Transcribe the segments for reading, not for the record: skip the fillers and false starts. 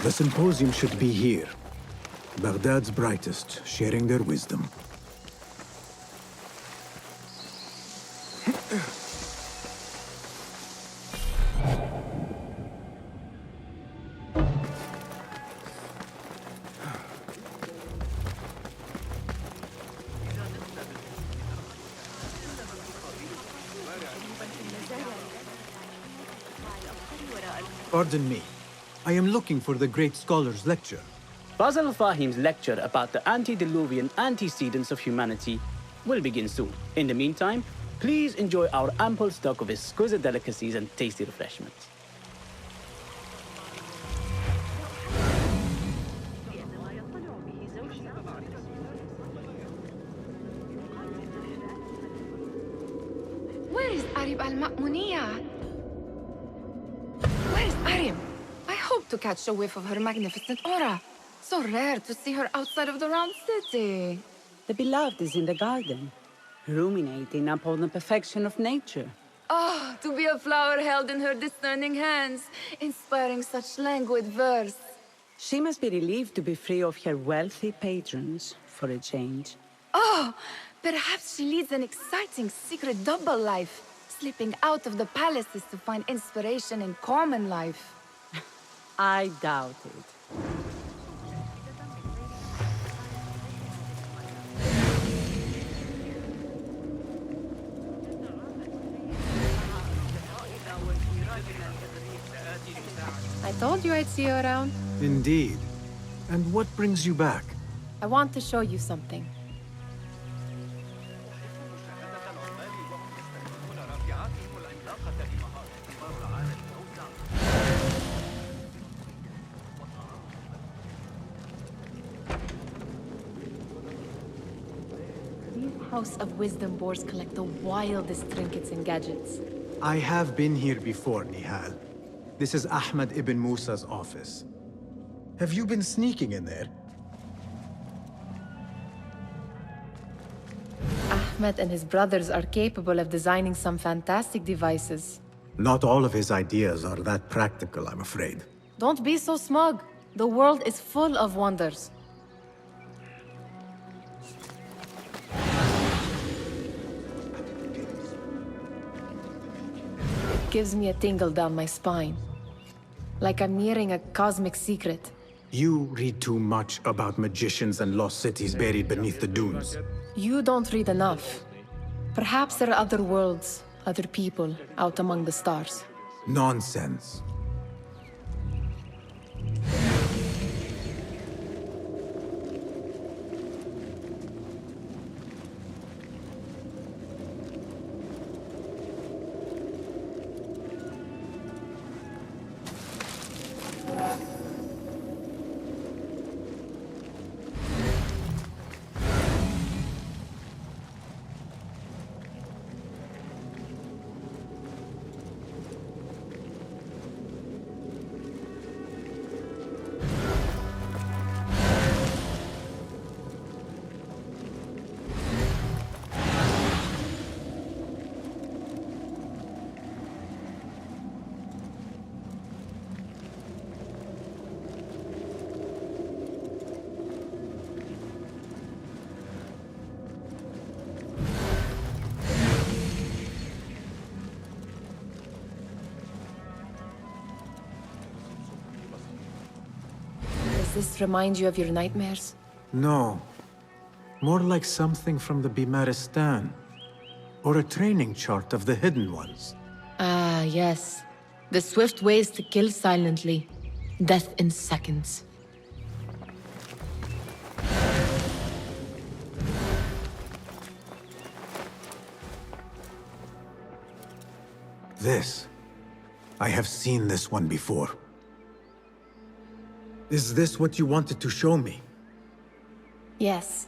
The symposium should be here. Baghdad's brightest, sharing their wisdom. Pardon me. I am looking for the great scholar's lecture. Basil Fahim's lecture about the antediluvian antecedents of humanity will begin soon. In the meantime, please enjoy our ample stock of exquisite delicacies and tasty refreshments. Where is Arib al-Ma'muniyah? Where is Arib? I hope to catch a whiff of her magnificent aura. So rare to see her outside of the round city. The beloved is in the garden, ruminating upon the perfection of nature. Oh, to be a flower held in her discerning hands, inspiring such languid verse. She must be relieved to be free of her wealthy patrons, for a change. Oh, perhaps she leads an exciting secret double life, slipping out of the palaces to find inspiration in common life. I doubt it. I told you I'd see you around. Indeed. And what brings you back? I want to show you something. These House of Wisdom boards collect the wildest trinkets and gadgets. I have been here before, Nihal. This is Ahmed ibn Musa's office. Have you been sneaking in there? Ahmed and his brothers are capable of designing some fantastic devices. Not all of his ideas are that practical, I'm afraid. Don't be so smug. The world is full of wonders. It gives me a tingle down my spine. Like I'm nearing a cosmic secret. You read too much about magicians and lost cities buried beneath the dunes. You don't read enough. Perhaps there are other worlds, other people, out among the stars. Nonsense. Does this remind you of your nightmares? No. More like something from the Bimaristan. Or a training chart of the Hidden Ones. Ah, yes. The swift ways to kill silently. Death in seconds. This. I have seen this one before. Is this what you wanted to show me? Yes.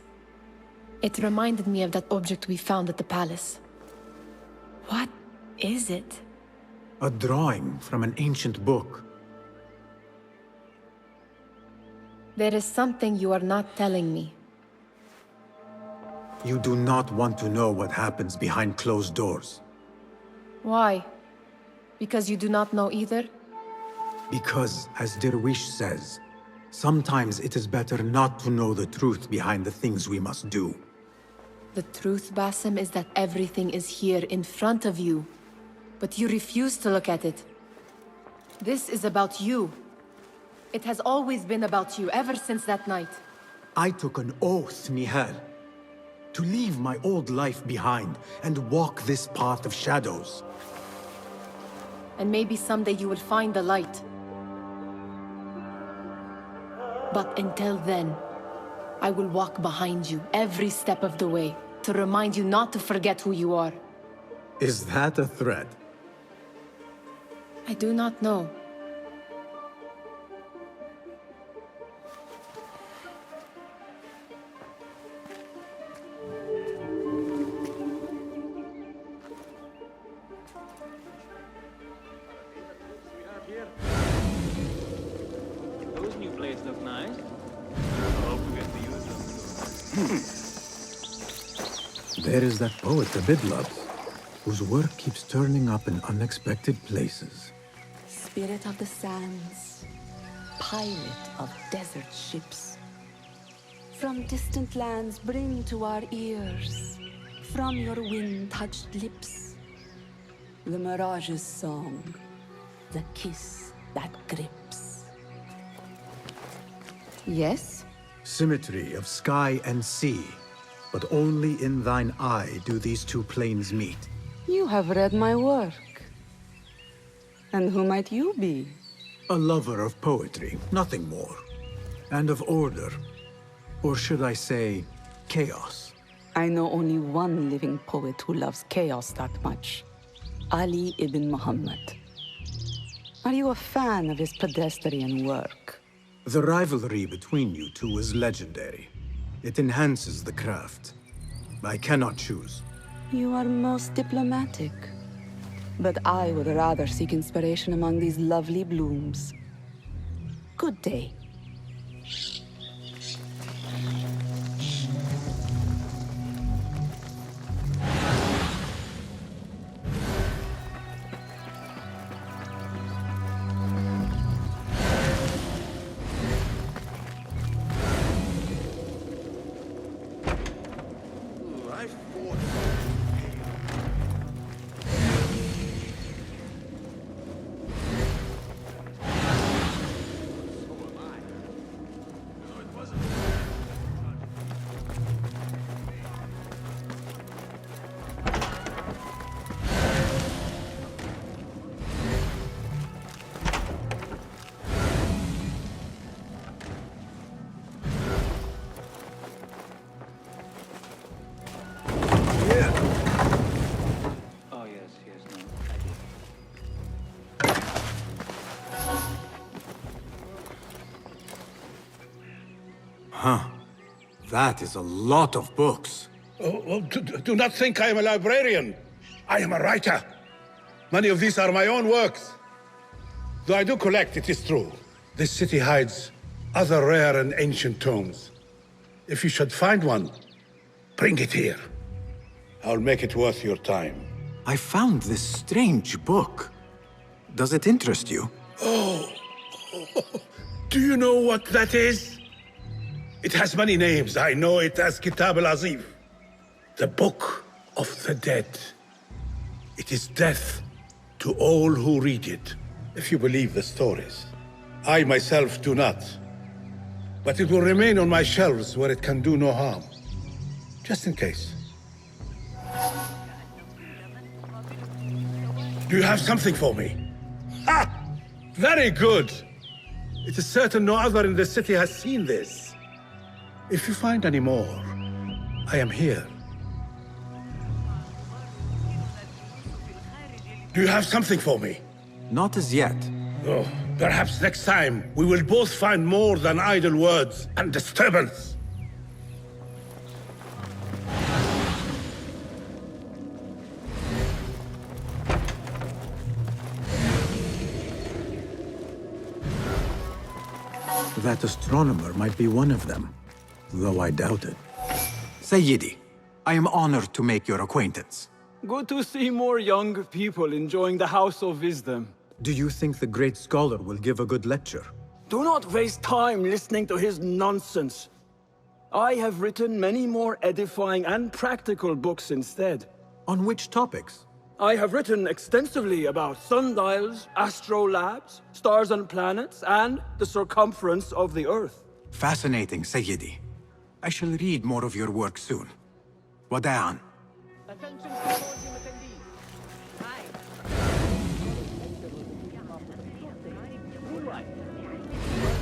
It reminded me of that object we found at the palace. What is it? A drawing from an ancient book. There is something you are not telling me. You do not want to know what happens behind closed doors. Why? Because you do not know either? Because, as Derwish says, sometimes it is better not to know the truth behind the things we must do. The truth, Basim, is that everything is here in front of you. But you refuse to look at it. This is about you. It has always been about you, ever since that night. I took an oath, Nihal, to leave my old life behind and walk this path of shadows. And maybe someday you will find the light. But until then, I will walk behind you every step of the way to remind you not to forget who you are. Is that a threat? I do not know. Those new blades look nice. I hope we get to use them. There is that poet the Bid loves, whose work keeps turning up in unexpected places. Spirit of the sands, pilot of desert ships. From distant lands bring to our ears, from your wind-touched lips, the Mirage's song, the kiss that grips. Yes? Symmetry of sky and sea, but only in thine eye do these two planes meet. You have read my work. And who might you be? A lover of poetry, nothing more. And of order. Or should I say, chaos. I know only one living poet who loves chaos that much. Ali ibn Muhammad. Are you a fan of his pedestrian work? The rivalry between you two is legendary. It enhances the craft. I cannot choose. You are most diplomatic. But I would rather seek inspiration among these lovely blooms. Good day. Oh, yes, no, Huh. That is a lot of books. Do not think I am a librarian. I am a writer. Many of these are my own works. Though I do collect, it is true. This city hides other rare and ancient tomes. If you should find one, bring it here. I'll make it worth your time. I found this strange book. Does it interest you? Do you know what that is? It has many names. I know it as Kitab al-Azif. The Book of the Dead. It is death to all who read it, if you believe the stories. I myself do not. But it will remain on my shelves where it can do no harm. Just in case. Do you have something for me? Ha! Very good! It is certain no other in the city has seen this. If you find any more, I am here. Do you have something for me? Not as yet. Oh, perhaps next time we will both find more than idle words and disturbance. That astronomer might be one of them, though I doubt it. Sayyidi, I am honored to make your acquaintance. Good to see more young people enjoying the House of Wisdom. Do you think the great scholar will give a good lecture? Do not waste time listening to his nonsense. I have written many more edifying and practical books instead. On which topics? I have written extensively about sundials, astrolabes, stars and planets, and the circumference of the Earth. Fascinating, Sayyidi. I shall read more of your work soon. Wada'an.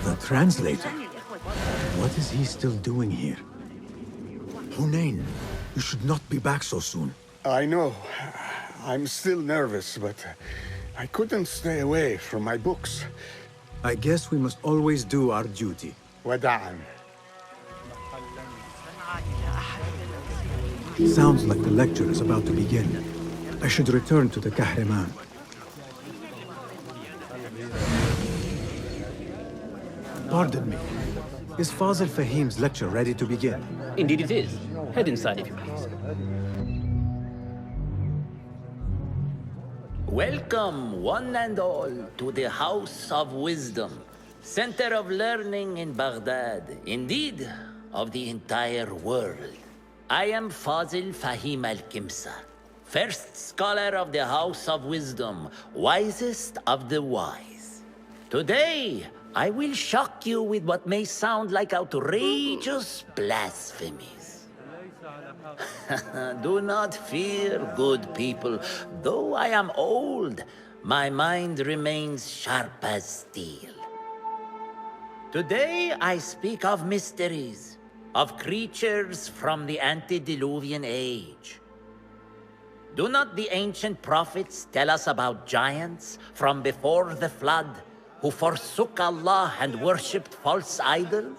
The translator? What is he still doing here? Hunain, you should not be back so soon. I know. I'm still nervous, but I couldn't stay away from my books. I guess we must always do our duty. Wada'an. Sounds like the lecture is about to begin. I should return to the Kahraman. Pardon me. Is Fazil Fahim's lecture ready to begin? Indeed it is. Head inside if you please. Welcome, one and all, to the House of Wisdom, center of learning in Baghdad, indeed, of the entire world. I am Fazil Fahim al-Kimsa, first scholar of the House of Wisdom, wisest of the wise. Today, I will shock you with what may sound like outrageous blasphemies. Do not fear, good people. Though I am old, my mind remains sharp as steel. Today I speak of mysteries, of creatures from the antediluvian age. Do not the ancient prophets tell us about giants from before the flood who forsook Allah and worshipped false idols?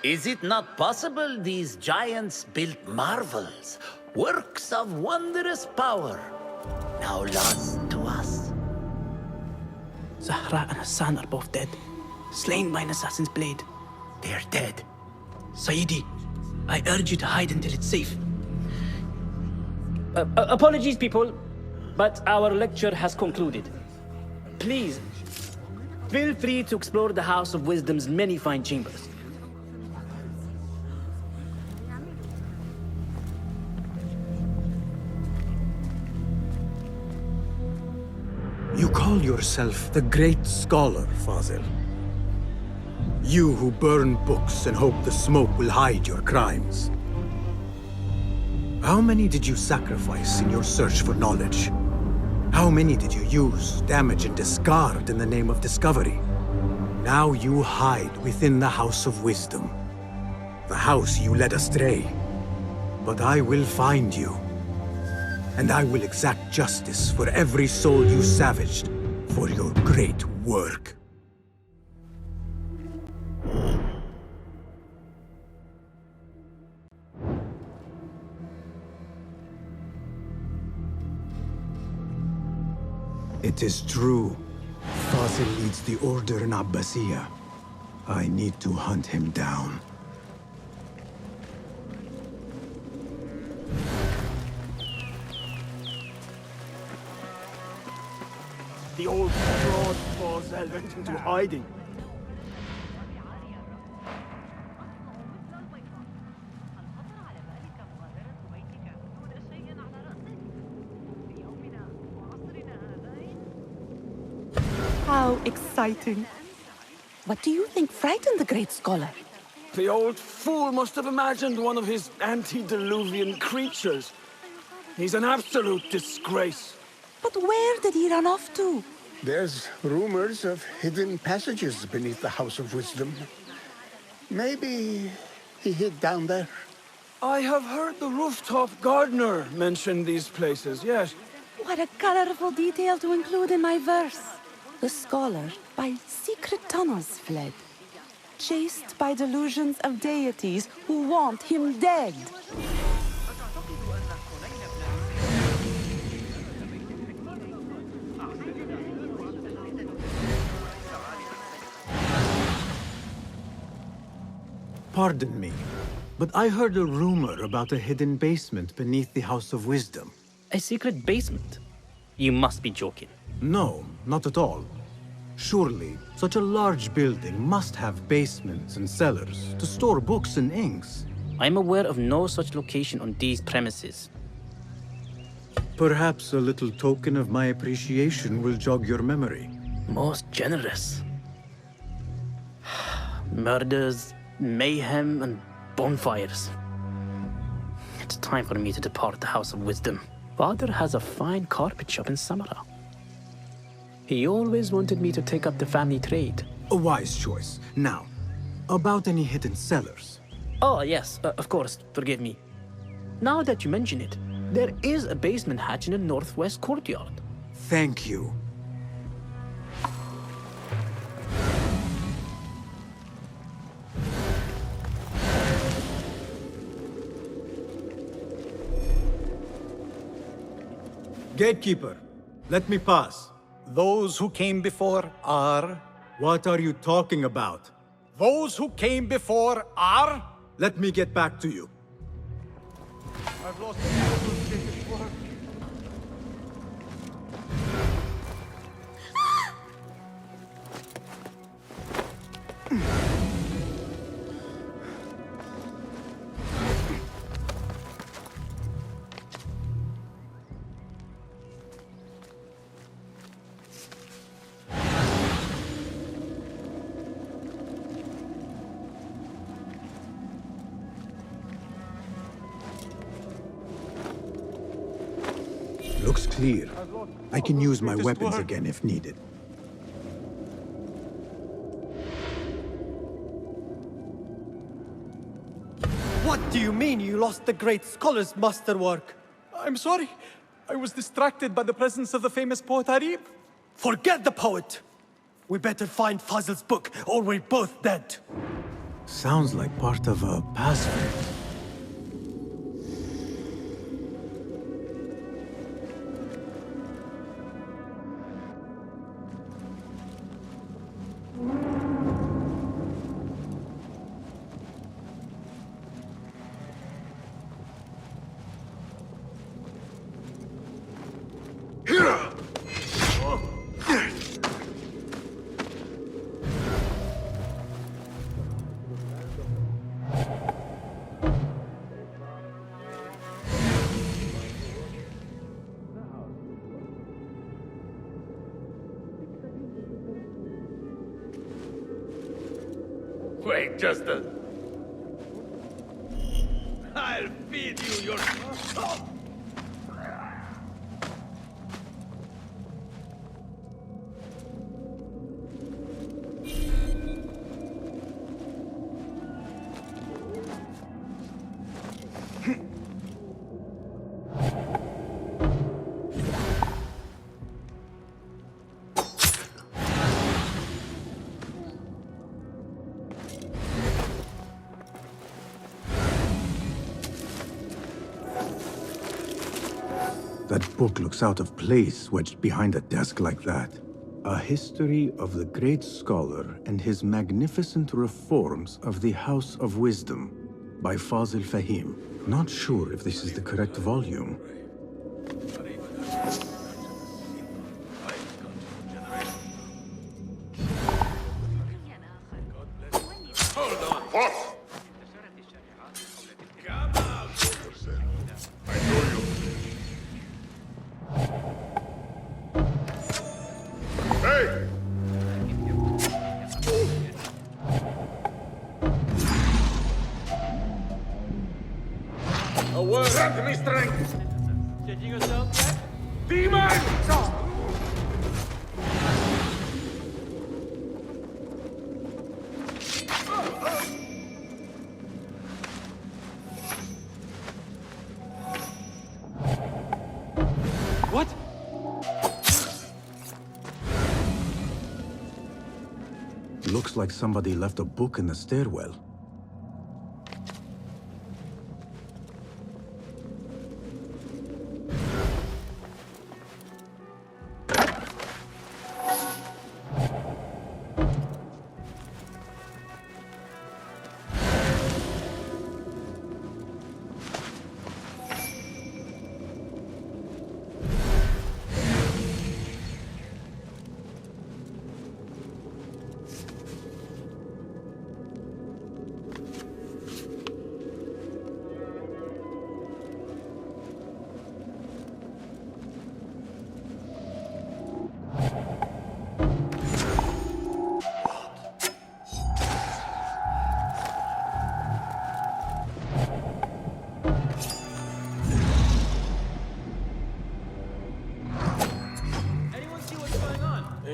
Is it not possible these giants built marvels, works of wondrous power, now lost to us? Zahra and Hassan are both dead, slain by an assassin's blade. They are dead. Sayyidi, I urge you to hide until it's safe. Apologies, people, but our lecture has concluded. Please, feel free to explore the House of Wisdom's many fine chambers. You call yourself the great scholar, Fazil. You who burn books and hope the smoke will hide your crimes. How many did you sacrifice in your search for knowledge? How many did you use, damage, and discard in the name of discovery? Now you hide within the House of Wisdom. The house you led astray. But I will find you. And I will exact justice for every soul you savaged for your great work. It is true. Fazil leads the order in Abbasiyah. I need to hunt him down. The old fraud Fazil went into hiding. How exciting. What do you think frightened the great scholar? The old fool must have imagined one of his antediluvian creatures. He's an absolute disgrace. But where did he run off to? There's rumors of hidden passages beneath the House of Wisdom. Maybe he hid down there. I have heard the rooftop gardener mention these places, yes. What a colorful detail to include in my verse. The scholar by secret tunnels fled, chased by delusions of deities who want him dead. Pardon me, but I heard a rumor about a hidden basement beneath the House of Wisdom. A secret basement? You must be joking. No, not at all. Surely, such a large building must have basements and cellars to store books and inks. I'm aware of no such location on these premises. Perhaps a little token of my appreciation will jog your memory. Most generous. Murders, mayhem, and bonfires. It's time for me to depart the House of Wisdom. Father has a fine carpet shop in Samara. He always wanted me to take up the family trade. A wise choice. Now, about any hidden cellars. Oh, yes, of course, forgive me. Now that you mention it, there is a basement hatch in the northwest courtyard. Thank you. Gatekeeper, let me pass. Those who came before are... What are you talking about? Those who came before are... Let me get back to you. I've lost Looks clear. I can use my weapons again if needed. What do you mean you lost the great scholar's masterwork? I'm sorry. I was distracted by the presence of the famous poet Arib. Forget the poet! We better find Fazl's book, or we're both dead. Sounds like part of a password. Wait, just a... I'll feed you your... That book looks out of place wedged behind a desk like that. A history of the great scholar and his magnificent reforms of the House of Wisdom by Fazl Fahim. Not sure if this is the correct volume. A word! Grant me strength! Changing yourself yet? Demon! What? Looks like somebody left a book in the stairwell.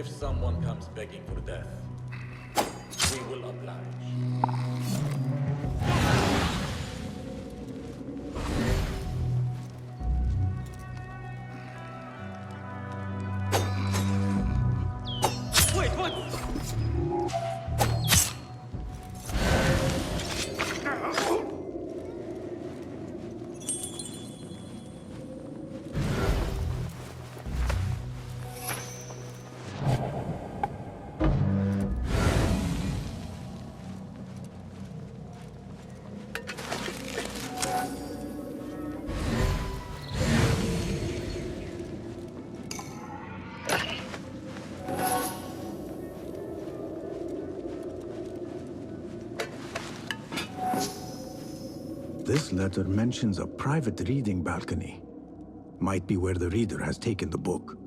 If someone comes begging for death, we will oblige. This letter mentions a private reading balcony. Might be where the reader has taken the book.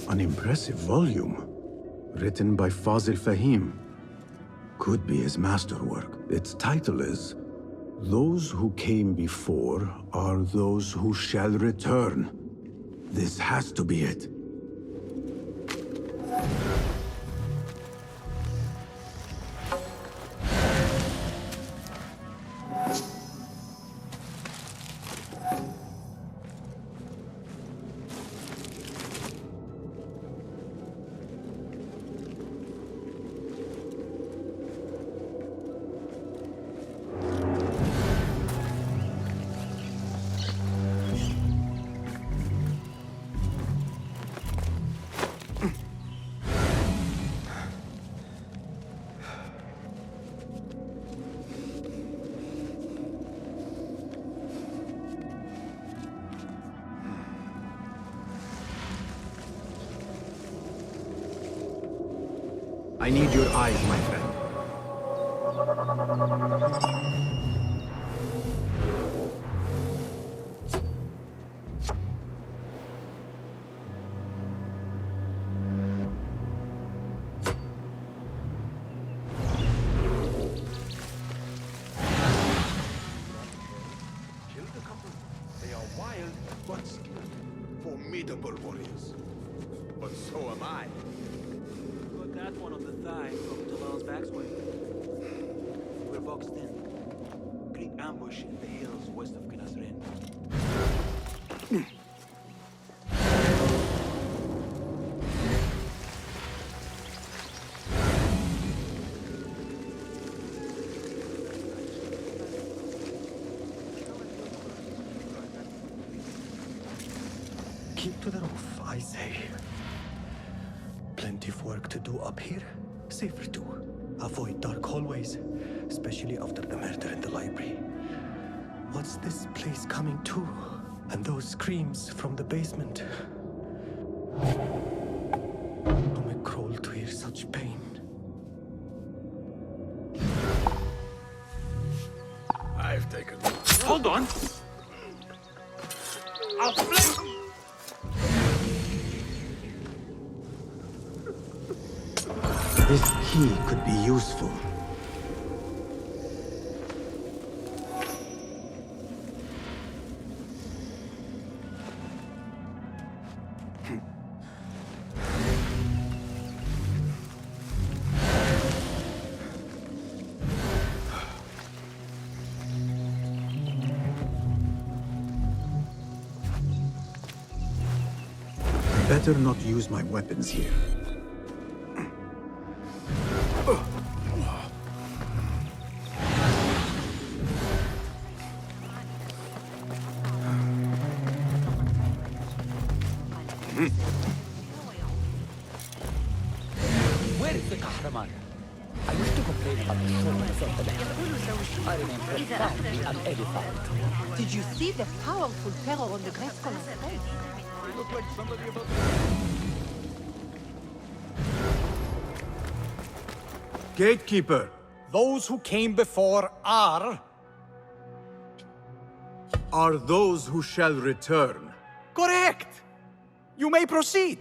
An impressive volume, written by Fazil Fahim. Could be his masterwork. Its title is, "Those who came before are those who shall return." This has to be it. I need your eyes, my friend. Kill the couple. They are wild, but formidable warriors. But so am I. Put that one on the thigh from Talal's backswing. We're boxed in. Great ambush in the hills west of Kinasrin. Keep to the roof, I say. Plenty of work to do up here. Safer too. Avoid dark hallways, especially after the murder in the library. What's this place coming to? And those screams from the basement. Oh, my crawl to hear such pain. I've taken... Hold on! I'll flank! This key could be useful. better not use my weapons here. Where is the Kahraman? I wish to complain about the shortness of the lecture. I remain profoundly unedified. Did you see the powerful terror on the Great Scholar's face? They look like somebody about Gatekeeper! Those who came before are those who shall return. correct! You may proceed.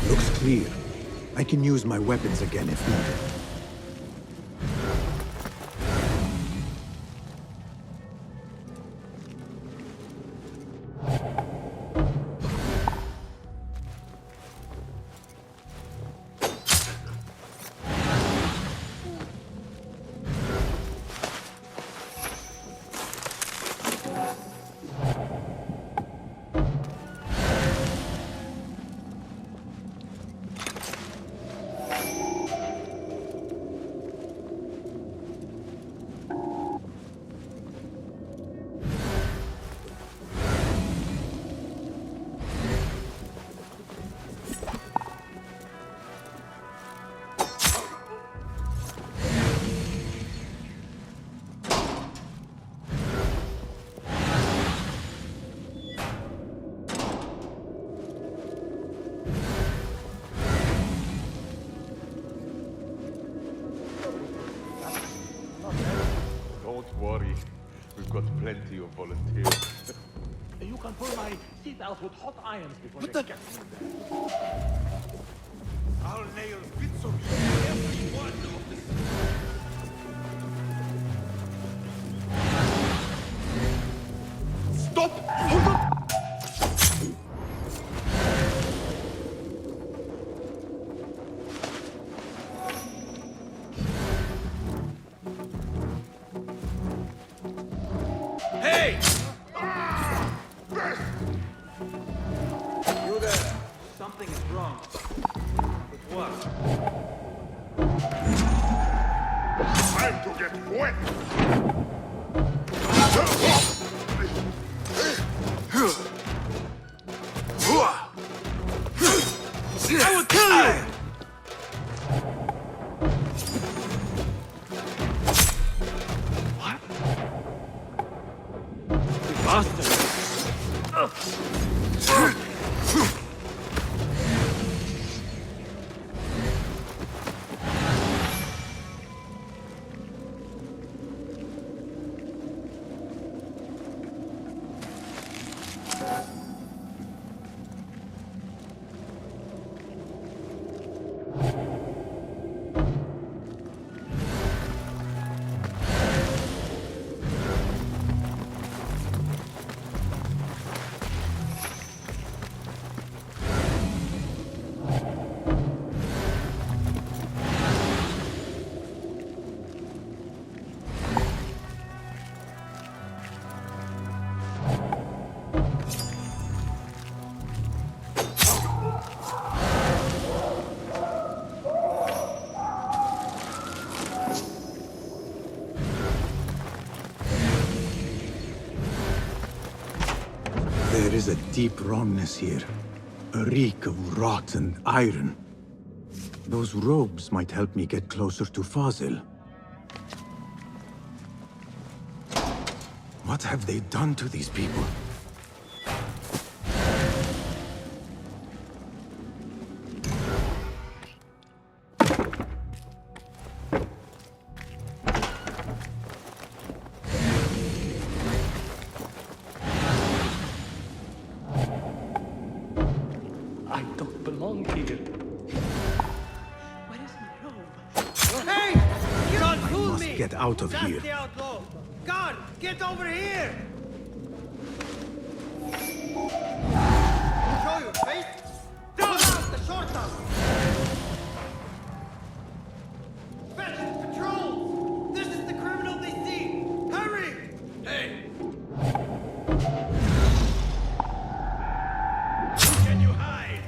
Looks clear. I can use my weapons again if needed. Don't worry. We've got plenty of volunteers. You can pull my teeth out with hot irons before But they the- get me there. I'll nail bits of you to every one of the... Stop! Hold on! Hey! You there! Something is wrong. But what? Time to get wet! I will kill you! What? You bastard! is a deep wrongness here. A reek of rot and iron. Those robes might help me get closer to Fazil. What have they done to these people? I don't belong here. Hey! You don't fool Must me! get out of That's here. the outlaw! God, get over here! Show your face! Pull out the short tongue! Fetch patrol! This is the criminal they see! Hurry! Hey! Who can you hide?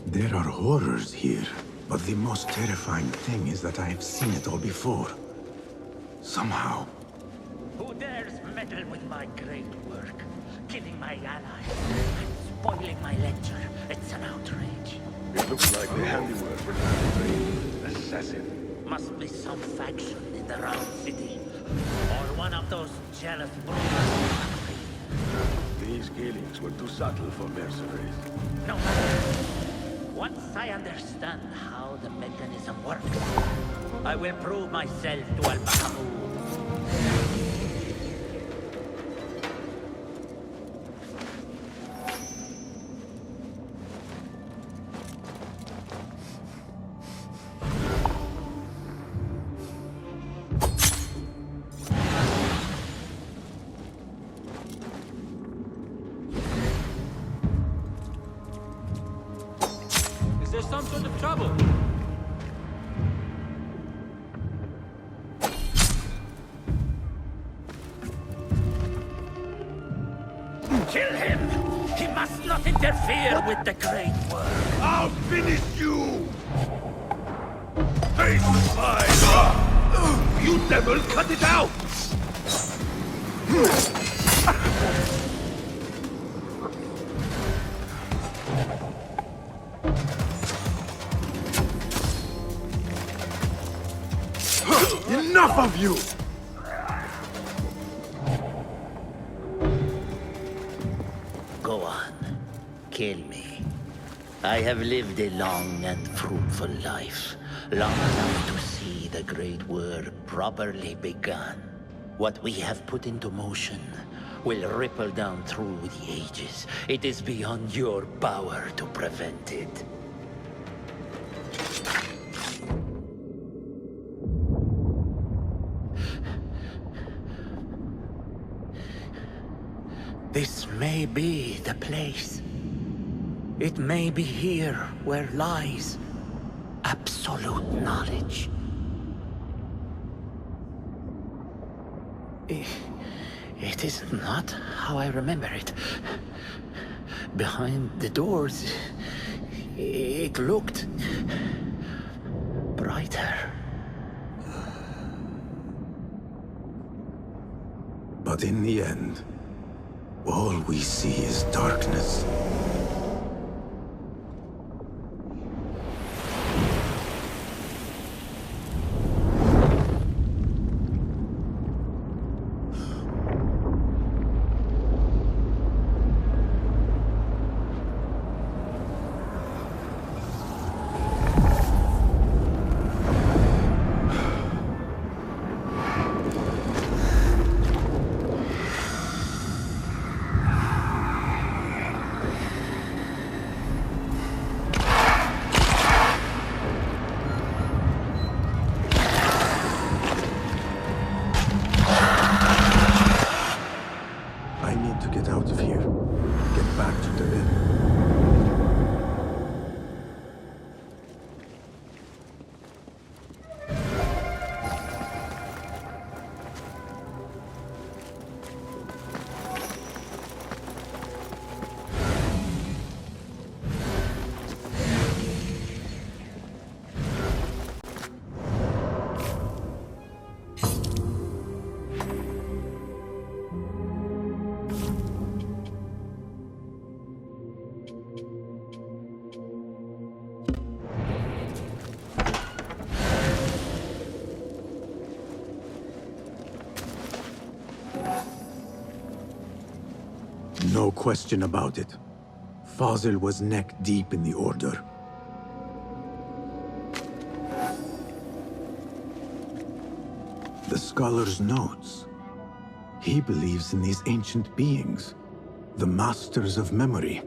There are horrors here, but the most terrifying thing is that I have seen it all before. Somehow. Who dares meddle with my great work? Killing my allies and spoiling my lecture. It's an outrage. It looks like the handiwork of a trained assassin. Must be some faction in the Round City. Or one of those jealous brutes. These killings were too subtle for mercenaries. No matter. Once I understand how the mechanism works, I will prove myself to Al-Bahamut. Is there some sort of trouble? Kill him! He must not interfere with the great work. I'll finish you! Face fire! You devil, cut it out! Enough of you! Go on. Kill me. I have lived a long and fruitful life. Long enough to see the great work properly begun. What we have put into motion will ripple down through the ages. It is beyond your power to prevent it. This may be the place. It may be here where lies absolute knowledge. It is not how I remember it. Behind the doors, it looked brighter. But in the end, all we see is darkness. No question about it. Fazil was neck-deep in the Order. The scholar's notes. He believes in these ancient beings, the masters of memory.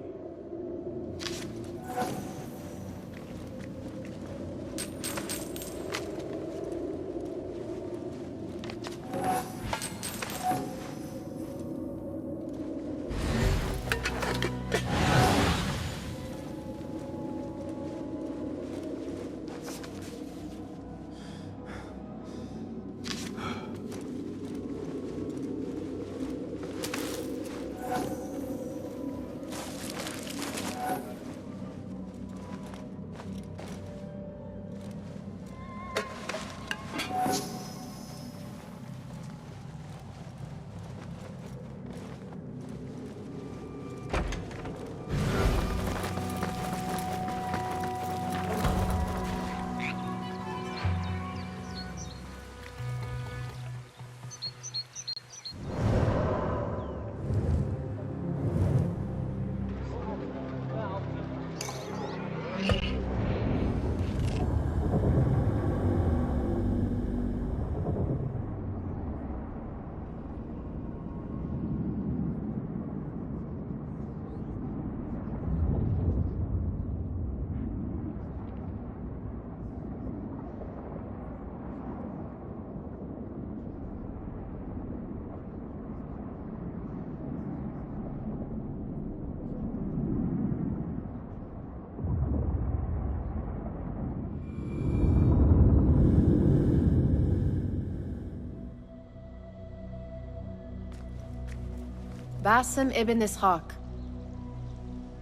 Basim ibn Ishaq.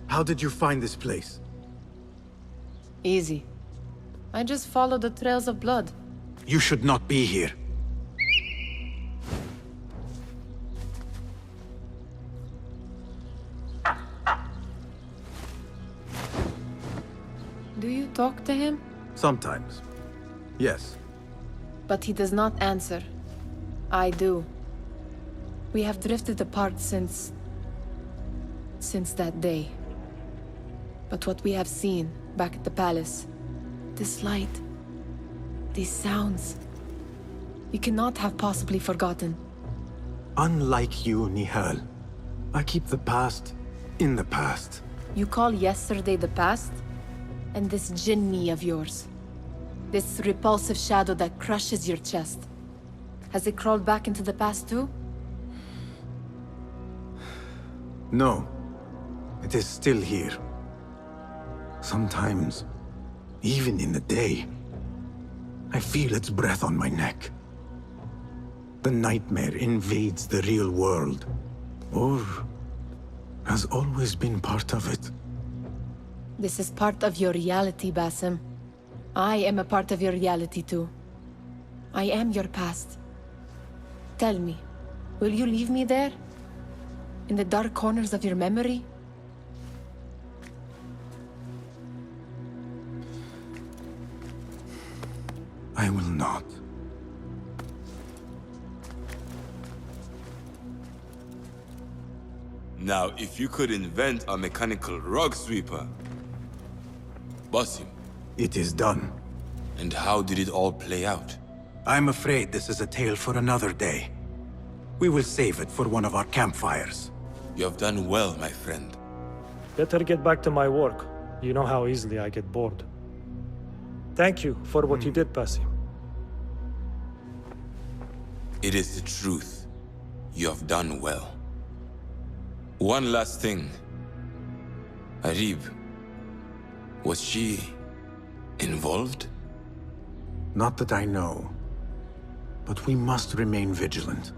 How did you find this place? Easy. I just followed the trails of blood. You should not be here. Do you talk to him? Sometimes. Yes. But he does not answer. I do. We have drifted apart since that day. But what we have seen back at the palace, this light, these sounds, we cannot have possibly forgotten. Unlike you, Nihal, I keep the past in the past. You call yesterday the past? And this jinni of yours, this repulsive shadow that crushes your chest, has it crawled back into the past too? No. It is still here. Sometimes, even in the day, I feel its breath on my neck. The nightmare invades the real world, or has always been part of it. This is part of your reality, Basim. I am a part of your reality too. I am your past. Tell me, will you leave me there? In the dark corners of your memory? I will not. Now, if you could invent a mechanical rug sweeper, Basim. It is done. And how did it all play out? I'm afraid this is a tale for another day. We will save it for one of our campfires. You have done well, my friend. Better get back to my work. You know how easily I get bored. Thank you for what you did, Basim. It is the truth. You have done well. One last thing. Arib, was she involved? Not that I know. But we must remain vigilant.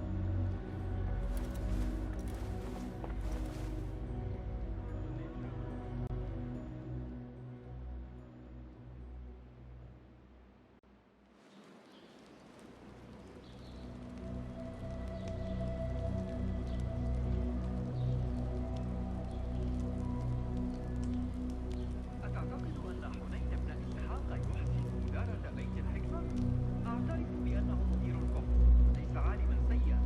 أعترف بأنه مدير القوم، ليس عالما سيئا.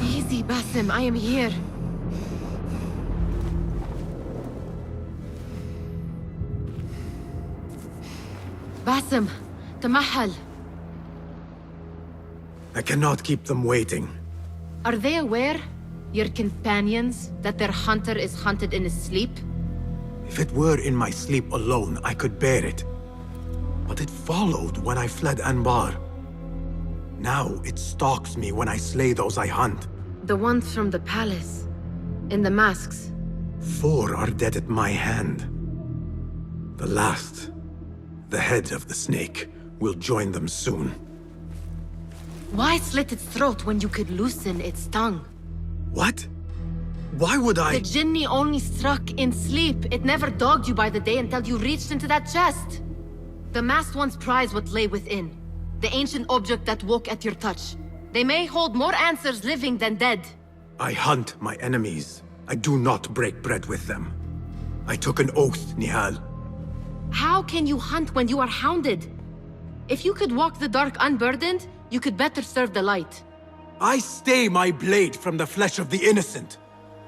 Easy, Basim, I am here. Basim, Tamahal. I cannot keep them waiting. Are they aware, your companions, that their hunter is hunted in his sleep? If it were in my sleep alone, I could bear it. But it followed when I fled Anbar. Now it stalks me when I slay those I hunt. The ones from the palace. In the masks. 4 are dead at my hand. The last, the head of the snake, will join them soon. Why slit its throat when you could loosen its tongue? What? Why would I? The Jinni only struck in sleep. It never dogged you by the day until you reached into that chest. The masked ones prize what lay within. The ancient object that woke at your touch. They may hold more answers living than dead. I hunt my enemies. I do not break bread with them. I took an oath, Nihal. How can you hunt when you are hounded? If you could walk the dark unburdened, you could better serve the light. I stay my blade from the flesh of the innocent,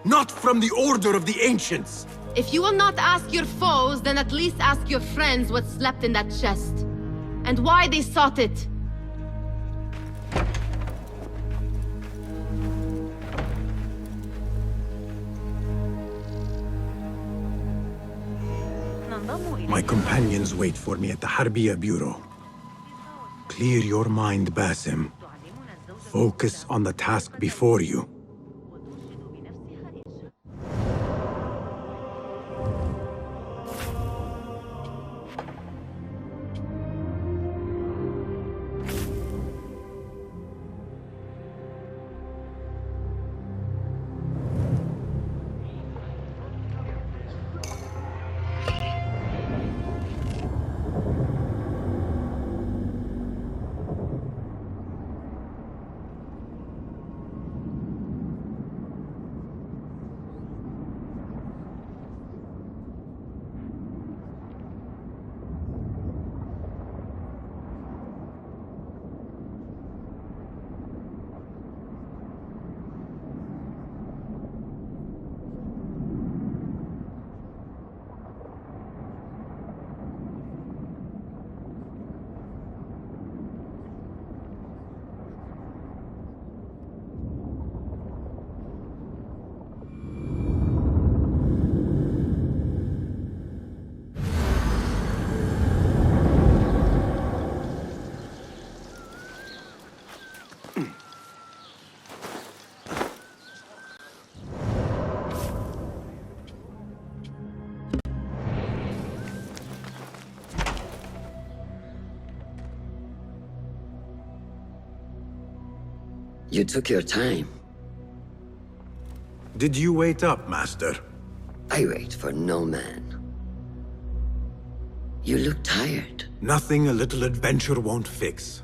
not from the order of the ancients. If you will not ask your foes, then at least ask your friends what slept in that chest. And why they sought it. My companions wait for me at the Harbiya Bureau. Clear your mind, Basim. Focus on the task before you. You took your time. Did you wait up, Master? I wait for no man. You look tired. Nothing a little adventure won't fix.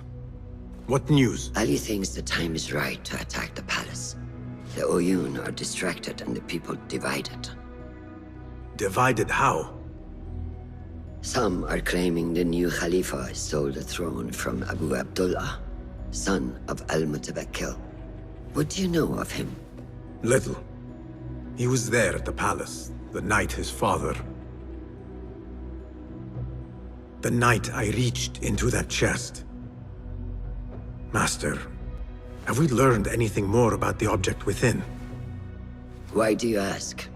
What news? Ali thinks the time is right to attack the palace. The Oyun are distracted and the people divided. Divided how? Some are claiming the new Khalifa stole the throne from Abu Abdullah, son of Al-Mutawakkil. What do you know of him? Little. He was there at the palace, the night his father... The night I reached into that chest. Master, have we learned anything more about the object within? Why do you ask?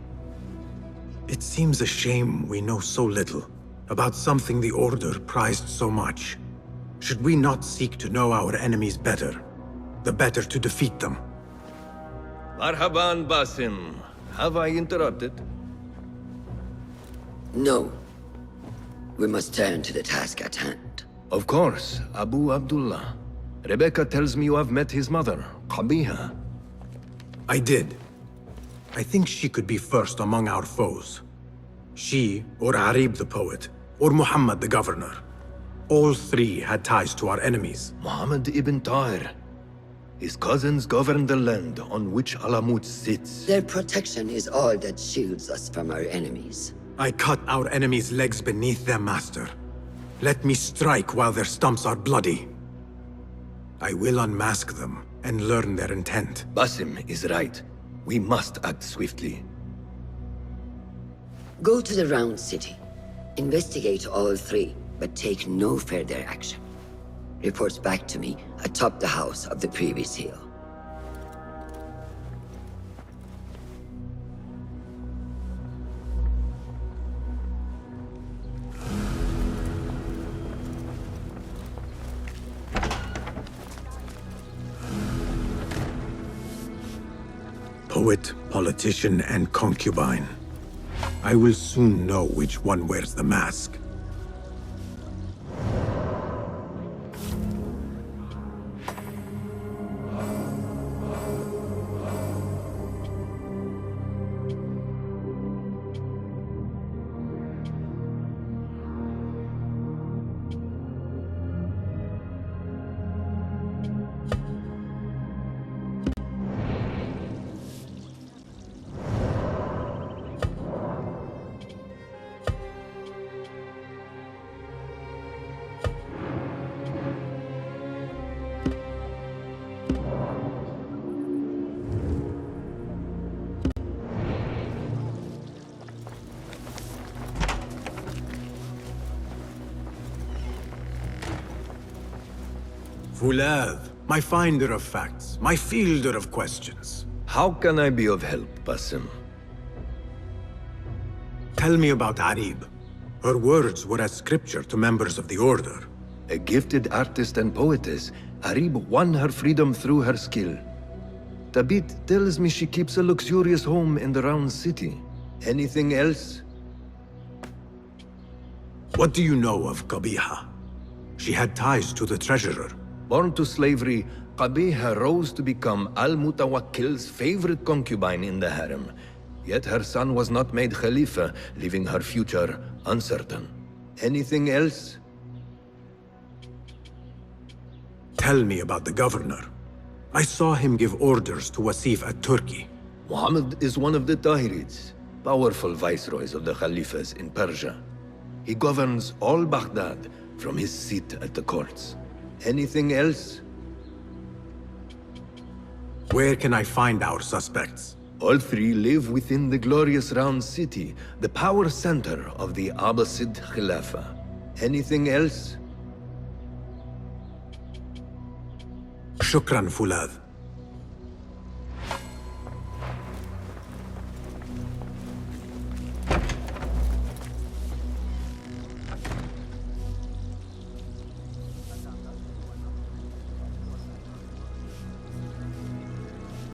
It seems a shame we know so little about something the Order prized so much. Should we not seek to know our enemies better, the better to defeat them? Marhaban, Basim. Have I interrupted? No. We must turn to the task at hand. Of course, Abu Abdullah. Rebecca tells me you have met his mother, Qabiha. I did. I think she could be first among our foes. She, or Arib the poet, or Muhammad the governor. All three had ties to our enemies. Muhammad ibn Tahir. His cousins govern the land on which Alamut sits. Their protection is all that shields us from our enemies. I cut our enemies' legs beneath them, Master. Let me strike while their stumps are bloody. I will unmask them and learn their intent. Basim is right. We must act swiftly. Go to the Round City. Investigate all three, but take no further action. Reports back to me atop the house of the previous hill. Poet, politician, and concubine. I will soon know which one wears the mask. Fulad, my finder of facts, my fielder of questions. How can I be of help, Basim? Tell me about Arib. Her words were as scripture to members of the Order. A gifted artist and poetess, Arib won her freedom through her skill. Tabit tells me she keeps a luxurious home in the Round City. Anything else? What do you know of Qabiha? She had ties to the treasurer. Born to slavery, Qabiha rose to become Al-Mutawakkil's favorite concubine in the harem. Yet her son was not made Khalifa, leaving her future uncertain. Anything else? Tell me about the governor. I saw him give orders to Wasif at Turkey. Muhammad is one of the Tahirids, powerful viceroys of the Khalifas in Persia. He governs all Baghdad from his seat at the courts. Anything else? Where can I find our suspects? All three live within the glorious Round City, the power center of the Abbasid Khilafah. Anything else? Shukran, Fulad.